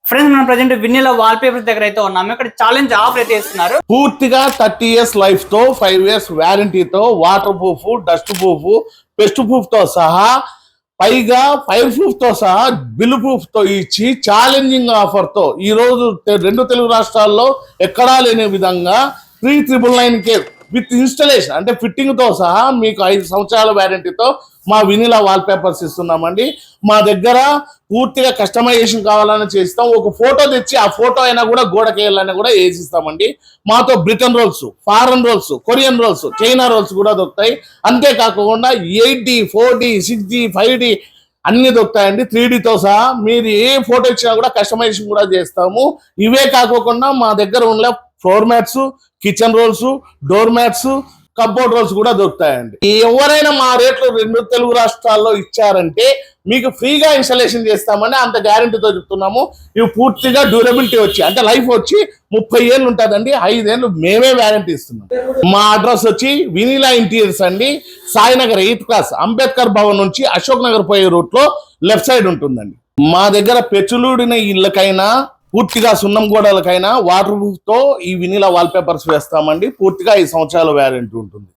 Friends మనం present వినిలా wall papers దగ్గర అయితే ఉన్నాము. ఇక్కడ ఛాలెంజ్ ఆఫర్ అయితే ఇస్తున్నారు. పూర్తిగా 30 years లైఫ్ తో 5 years వారంటీతో water proof, dust proof, pest proof తో సహా పైగా ఫైర్ ప్రూఫ్ తో సహా బిల్ ప్రూఫ్ తో ఇచ్చి ఛాలెంజింగ్ ఆఫర్ తో ఈ రోజు రెండు తెలుగు రాష్ట్రాల్లో ఎక్కడా లేని విధంగా 3,999 విత్ ఇన్స్టలేషన్ అంటే ఫిట్టింగ్ తో సహా మీకు 5 సంవత్సరాల వారంటీతో మా వినిలా వాల్ పేపర్స్ ఇస్తున్నామండి. మా దగ్గర పూర్తిగా కస్టమైజేషన్ కావాలని చేస్తాం. ఒక ఫోటో తెచ్చి ఆ ఫోటో అయినా కూడా గోడకి వేయాలని కూడా వేసిస్తామండి. మాతో Britain rolls, foreign rolls, Korean rolls, China rolls కూడా దొరుకుతాయి. అంతేకాకుండా 8D, 4D, 6D, 5D అన్ని దొరుకుతాయండి. 3Dతో సహా మీరు ఏ ఫోటో ఇచ్చినా కూడా కస్టమైజేషన్ కూడా చేస్తాము. ఇవే కాకుండా మా దగ్గర ఉన్న floor mats, kitchen rolls, door mats, cupboard rolls కూడా దొరుకుతాయండి. ఎవరైనా మా రేట్లు రెండు తెలుగు రాష్ట్రాల్లో ఇచ్చారంటే మీకు ఫ్రీగా ఇన్స్టాలేషన్ చేస్తామని అంత గ్యారంటీతో చెప్తున్నాము. ఇవి పూర్తిగా డ్యూరబిలిటీ వచ్చి అంటే లైఫ్ వచ్చి 30 ఏళ్ళు ఉంటుందండి. 5 ఏళ్ళు మేమే వారంటీ ఇస్తున్నాం. మా అడ్రస్ వచ్చి వినిలా ఇంటీరియర్స్ అండి. సాయినగర్ 8th క్లాస్ అంబేద్కర్ భవన్ నుంచి అశోక్ నగర్ పోయే రూట్ లో లెఫ్ట్ సైడ్ ఉంటుందండి. మా దగ్గర పెచ్చులుడిన ఇళ్ళకైనా పూర్తిగా సున్నం గోడలకైనా వాటర్ ప్రూఫ్ తో ఈ వినిలా వాల్ పేపర్స్ వేస్తామండి. పూర్తిగా 5 సంవత్సరాల వారంటీ ఉంటుంది.